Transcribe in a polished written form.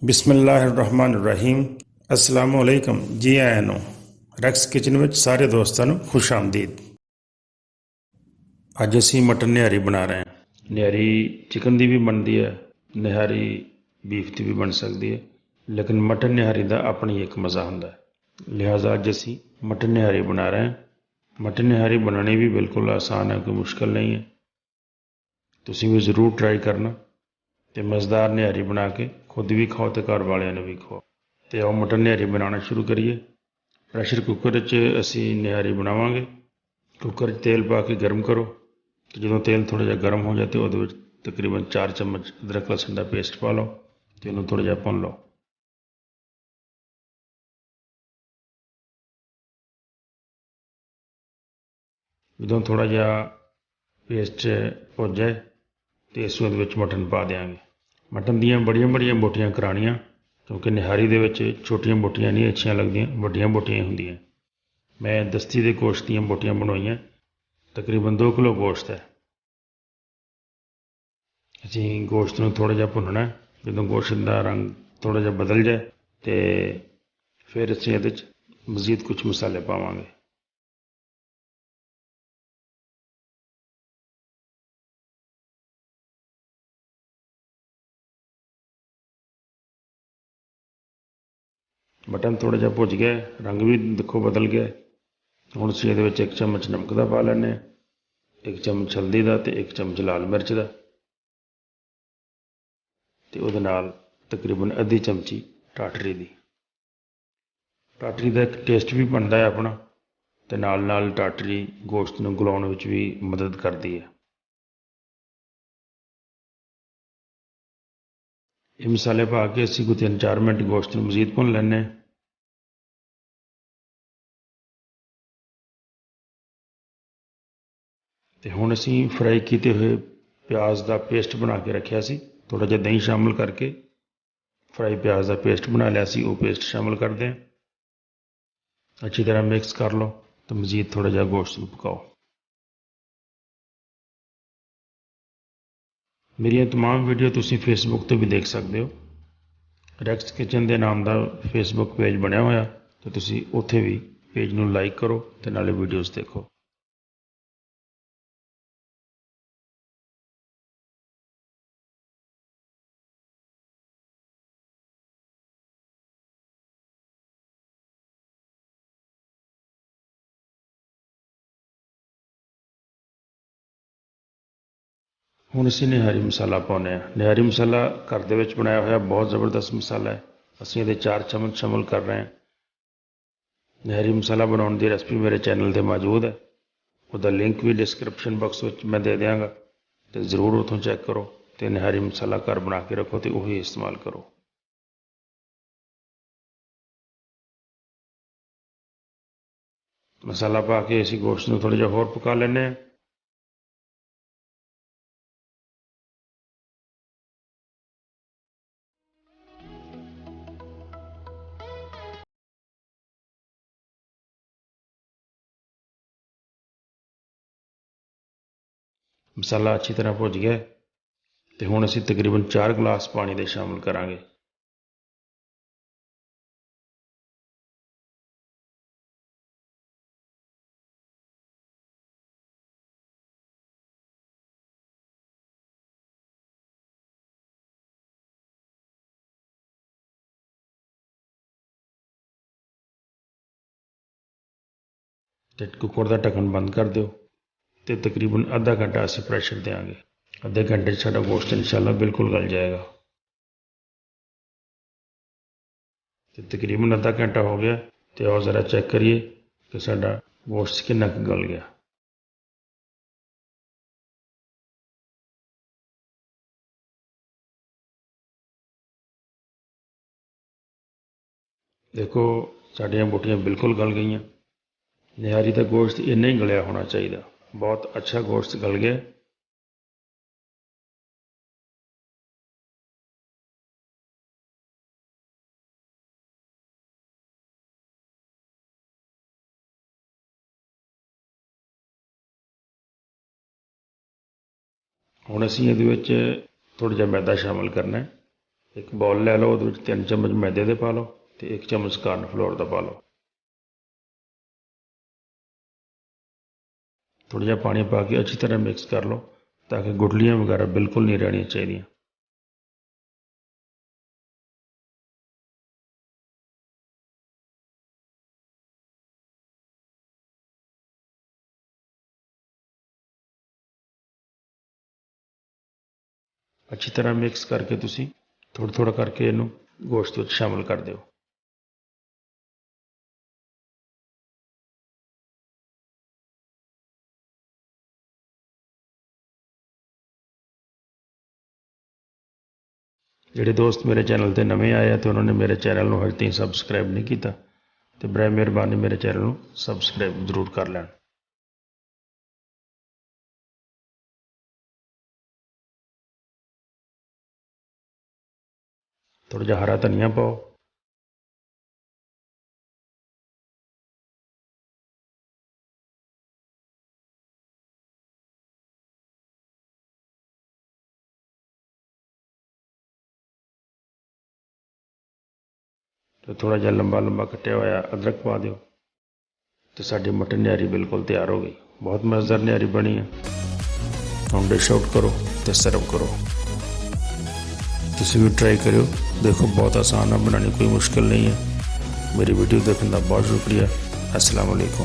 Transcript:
ਬਿਸਮਿਲ੍ਲਾਹਿਰਰਹਿਮਾਨਿਰਰਹੀਮ। अस्सलामु अलैकुम जी आया ਨੂੰ ਰੈਕਸ ਕਿਚਨ ਵਿੱਚ ਸਾਰੇ ਦੋਸਤਾਂ ਨੂੰ ਖੁਸ਼ ਆਮਦੀਦ। ਅੱਜ ਅਸੀਂ ਮਟਨ ਨਿਹਾਰੀ ਬਣਾ ਰਹੇ ਹਾਂ। ਨਿਹਾਰੀ ਚਿਕਨ ਦੀ ਵੀ ਬਣਦੀ ਹੈ, ਨਿਹਾਰੀ ਬੀਫ ਦੀ ਵੀ ਬਣ ਸਕਦੀ ਹੈ, ਲੇਕਿਨ ਮਟਨ ਨਿਹਾਰੀ ਦਾ ਆਪਣੀ ਇੱਕ ਮਜ਼ਾ ਹੁੰਦਾ ਹੈ। ਲਿਹਾਜ਼ਾ ਅੱਜ ਅਸੀਂ ਮਟਨ ਨਿਹਾਰੀ ਬਣਾ ਰਹੇ ਹਾਂ। ਮਟਨ ਨਿਹਾਰੀ ਬਣਾਉਣੀ ਵੀ ਬਿਲਕੁਲ ਆਸਾਨ ਹੈ, ਕੋਈ ਮੁਸ਼ਕਿਲ ਨਹੀਂ ਹੈ। ਤੁਸੀਂ ਵੀ ਜ਼ਰੂਰ ਟਰਾਈ ਕਰਨਾ ਅਤੇ ਮਜ਼ੇਦਾਰ ਨਿਹਾਰੀ ਬਣਾ ਕੇ ਖੁਦ ਵੀ ਖਾਓ ਅਤੇ ਘਰ ਵਾਲਿਆਂ ਨੂੰ ਵੀ ਖਵਾਓ। ਅਤੇ ਆਓ ਮਟਨ ਨਿਹਾਰੀ ਬਣਾਉਣਾ ਸ਼ੁਰੂ ਕਰੀਏ। ਪ੍ਰੈਸ਼ਰ ਕੁੱਕਰ 'ਚ ਅਸੀਂ ਨਿਹਾਰੀ ਬਣਾਵਾਂਗੇ। ਕੁੱਕਰ 'ਚ ਤੇਲ ਪਾ ਕੇ ਗਰਮ ਕਰੋ ਅਤੇ ਜਦੋਂ ਤੇਲ ਥੋੜ੍ਹਾ ਜਿਹਾ ਗਰਮ ਹੋ ਜਾਏ ਤਾਂ ਉਹਦੇ ਵਿੱਚ ਤਕਰੀਬਨ 4 ਚਮਚ ਅਦਰਕ ਲਸਣ ਦਾ ਪੇਸਟ ਪਾ ਲਓ ਅਤੇ ਉਹਨੂੰ ਥੋੜ੍ਹਾ ਜਿਹਾ ਭੁੰਨ ਲਓ। ਜਦੋਂ ਥੋੜ੍ਹਾ ਜਿਹਾ ਪੇਸਟ ਭੁੱਜ ਜਾਏ ਅਤੇ ਅਸੀਂ ਉਹਦੇ ਵਿੱਚ ਮਟਨ ਪਾ ਦਿਆਂਗੇ। ਮਟਨ ਦੀਆਂ ਬੜੀਆਂ ਬੜੀਆਂ ਬੋਟੀਆਂ ਕਰਾਉਣੀਆਂ, ਕਿਉਂਕਿ ਨਿਹਾਰੀ ਦੇ ਵਿੱਚ ਛੋਟੀਆਂ ਬੋਟੀਆਂ ਨਹੀਂ ਅੱਛੀਆਂ ਲੱਗਦੀਆਂ, ਵੱਡੀਆਂ ਬੋਟੀਆਂ ਹੁੰਦੀਆਂ। ਮੈਂ ਦਸਤੀ ਦੇ ਗੋਸ਼ਤ ਦੀਆਂ ਬੋਟੀਆਂ ਬਣਵਾਈਆਂ, ਤਕਰੀਬਨ 2 ਕਿਲੋ ਗੋਸ਼ਤ ਹੈ। ਅਸੀਂ ਗੋਸ਼ਤ ਨੂੰ ਥੋੜ੍ਹਾ ਜਿਹਾ ਭੁੰਨਣਾ। ਜਦੋਂ ਗੋਸ਼ਤ ਦਾ ਰੰਗ ਥੋੜ੍ਹਾ ਜਿਹਾ ਬਦਲ ਜਾਏ ਅਤੇ ਫਿਰ ਅਸੀਂ ਇਹਦੇ 'ਚ ਮਜ਼ੀਦ ਕੁਛ ਮਸਾਲੇ ਪਾਵਾਂਗੇ। ਮਟਨ ਥੋੜ੍ਹਾ ਜਿਹਾ ਭੁੱਜ ਗਿਆ, ਰੰਗ ਵੀ ਦੇਖੋ ਬਦਲ ਗਿਆ। ਹੁਣ ਅਸੀਂ ਇਹਦੇ ਵਿੱਚ 1 ਚਮਚ ਨਮਕ ਦਾ ਪਾ ਲੈਂਦੇ ਹਾਂ, 1 ਚਮਚ ਹਲਦੀ ਦਾ ਅਤੇ 1 ਚਮਚ ਲਾਲ ਮਿਰਚ ਦਾ, ਅਤੇ ਉਹਦੇ ਨਾਲ ਤਕਰੀਬਨ ਅੱਧੀ ਚਮਚੀ ਟਾਟਰੀ ਦੀ। ਟਾਟਰੀ ਦਾ ਇੱਕ ਟੇਸਟ ਵੀ ਬਣਦਾ ਹੈ ਆਪਣਾ, ਅਤੇ ਨਾਲ ਨਾਲ ਟਾਟਰੀ ਗੋਸ਼ਤ ਨੂੰ ਗਲਾਉਣ ਵਿੱਚ ਵੀ ਮਦਦ ਕਰਦੀ ਹੈ। ਇਹ ਮਸਾਲੇ ਪਾ ਕੇ ਅਸੀਂ ਕੋਈ 3-4 ਮਿੰਟ ਗੋਸ਼ਤ ਨੂੰ ਮਜ਼ੀਦ ਭੁੰਨ ਲੈਂਦੇ ਹਾਂ। ਅਤੇ ਹੁਣ ਅਸੀਂ ਫਰਾਈ ਕੀਤੇ ਹੋਏ ਪਿਆਜ਼ ਦਾ ਪੇਸਟ ਬਣਾ ਕੇ ਰੱਖਿਆ ਸੀ, ਥੋੜ੍ਹਾ ਜਿਹਾ ਦਹੀਂ ਸ਼ਾਮਿਲ ਕਰਕੇ ਫਰਾਈ ਪਿਆਜ਼ ਦਾ ਪੇਸਟ ਬਣਾ ਲਿਆ ਸੀ, ਉਹ ਪੇਸਟ ਸ਼ਾਮਿਲ ਕਰਦੇ ਹਾਂ। ਅੱਛੀ ਤਰ੍ਹਾਂ ਮਿਕਸ ਕਰ ਲਓ ਅਤੇ ਮਜ਼ੀਦ ਥੋੜ੍ਹਾ ਜਿਹਾ ਗੋਸ਼ਤ ਨੂੰ ਪਕਾਓ। ਮੇਰੀਆਂ ਤਮਾਮ ਵੀਡੀਓ ਤੁਸੀਂ ਫੇਸਬੁੱਕ 'ਤੇ ਵੀ ਦੇਖ ਸਕਦੇ ਹੋ। ਰੈਕਸ ਕਿਚਨ ਦੇ ਨਾਮ ਦਾ ਫੇਸਬੁੱਕ ਪੇਜ ਬਣਿਆ ਹੋਇਆ, ਅਤੇ ਤੁਸੀਂ ਉੱਥੇ ਵੀ ਪੇਜ ਨੂੰ ਲਾਈਕ ਕਰੋ ਅਤੇ ਨਾਲੇ ਵੀਡੀਓਜ਼ ਦੇਖੋ। ਹੁਣ ਅਸੀਂ ਨਿਹਾਰੀ ਮਸਾਲਾ ਪਾਉਂਦੇ ਹਾਂ। ਨਿਹਾਰੀ ਮਸਾਲਾ ਘਰ ਦੇ ਵਿੱਚ ਬਣਾਇਆ ਹੋਇਆ ਬਹੁਤ ਜ਼ਬਰਦਸਤ ਮਸਾਲਾ ਹੈ। ਅਸੀਂ ਇਹਦੇ 4 ਚਮਚ ਸ਼ਾਮਿਲ ਕਰ ਰਹੇ ਹਾਂ। ਨਿਹਾਰੀ ਮਸਾਲਾ ਬਣਾਉਣ ਦੀ ਰੈਸਪੀ ਮੇਰੇ ਚੈਨਲ 'ਤੇ ਮੌਜੂਦ ਹੈ, ਉਹਦਾ ਲਿੰਕ ਵੀ ਡਿਸਕ੍ਰਿਪਸ਼ਨ ਬਾਕਸ ਵਿੱਚ ਮੈਂ ਦੇ ਦਿਆਂਗਾ, ਅਤੇ ਜ਼ਰੂਰ ਉੱਥੋਂ ਚੈੱਕ ਕਰੋ ਅਤੇ ਨਿਹਾਰੀ ਮਸਾਲਾ ਘਰ ਬਣਾ ਕੇ ਰੱਖੋ ਅਤੇ ਉਹੀ ਇਸਤੇਮਾਲ ਕਰੋ। ਮਸਾਲਾ ਪਾ ਕੇ ਅਸੀਂ ਗੋਸ਼ਤ ਨੂੰ ਥੋੜ੍ਹਾ ਜਿਹਾ ਹੋਰ ਪਕਾ ਲੈਂਦੇ ਹਾਂ। ਮਸਾਲਾ ਅੱਛੀ ਤਰ੍ਹਾਂ ਭੁੱਜ ਗਿਆ ਅਤੇ ਹੁਣ ਅਸੀਂ ਤਕਰੀਬਨ 4 ਗਲਾਸ ਪਾਣੀ ਦੇ ਸ਼ਾਮਿਲ ਕਰਾਂਗੇ। ਅਤੇ ਕੁੱਕਰ ਦਾ ਢੱਕਣ ਬੰਦ ਕਰ ਦਿਓ ਅਤੇ ਤਕਰੀਬਨ ਅੱਧਾ ਘੰਟਾ ਅਸੀਂ ਪ੍ਰੈਸ਼ਰ ਦਿਆਂਗੇ। ਅੱਧੇ ਘੰਟੇ 'ਚ ਸਾਡਾ ਗੋਸ਼ਤ ਇਨਸ਼ਾਅੱਲਾ ਬਿਲਕੁਲ ਗਲ ਜਾਏਗਾ। ਅਤੇ ਤਕਰੀਬਨ ਅੱਧਾ ਘੰਟਾ ਹੋ ਗਿਆ, ਅਤੇ ਆਓ ਜ਼ਰਾ ਚੈੱਕ ਕਰੀਏ ਕਿ ਸਾਡਾ ਗੋਸ਼ਤ ਕਿੰਨਾ ਕੁ ਗਲ ਗਿਆ। ਦੇਖੋ ਸਾਡੀਆਂ ਬੋਟੀਆਂ ਬਿਲਕੁਲ ਗਲ ਗਈਆਂ। ਨਿਹਾਰੀ ਦਾ ਗੋਸ਼ਤ ਇੰਨਾ ਹੀ ਗਲਿਆ ਹੋਣਾ ਚਾਹੀਦਾ, ਬਹੁਤ ਅੱਛਾ ਗੋਸ਼ਤ ਗਲ ਗਿਆ। ਹੁਣ ਅਸੀਂ ਇਹਦੇ ਵਿੱਚ ਥੋੜ੍ਹਾ ਜਿਹਾ ਮੈਦਾ ਸ਼ਾਮਿਲ ਕਰਨਾ ਹੈ, एक बॉल लै लो, उहदे विच 3 चम्मच मैदे दे पा लो ते 1 चम्मच कॉर्नफ्लोर दा पा लो। थोड़ा जिहा पानी पा के अच्छी तरह मिक्स कर लो ताकि गुठलियाँ वगैरह बिल्कुल नहीं रहनियां चाहिदियां। अच्छी तरह मिक्स करके तुसी थोड़ा थोड़ा करके इनू गोश्त विच शामिल कर दिओ। ਜਿਹੜੇ ਦੋਸਤ ਮੇਰੇ ਚੈਨਲ ਤੇ ਨਵੇਂ ਆਏ ਆ ਤੇ ਉਹਨਾਂ ਨੇ ਮੇਰੇ ਚੈਨਲ ਨੂੰ ਹਜੇ ਤਾਈਂ ਸਬਸਕ੍ਰਾਈਬ ਨਹੀਂ ਕੀਤਾ ਤੇ ਬਰਾਏ ਮਿਹਰਬਾਨੀ ਮੇਰੇ ਚੈਨਲ ਨੂੰ ਸਬਸਕ੍ਰਾਈਬ ਜ਼ਰੂਰ ਕਰ ਲੈਣ। थोड़ा जिहा हरा धनिया पाओ। तो थोड़ा जिहा लंबा लंबा कट्टिया होया अदरक पा दिओ तो साडी मटन निहारी बिल्कुल तैयार हो गई। बहुत मज़ेदार निहारी बनी है। हुण डिश आउट करो तो सर्व करो। तुसीं भी ट्राई करियो, देखो बहुत आसान है बनानी, कोई मुश्किल नहीं है। मेरी वीडियो देखने का बहुत शुक्रिया। अस्सलाम वालेकुम।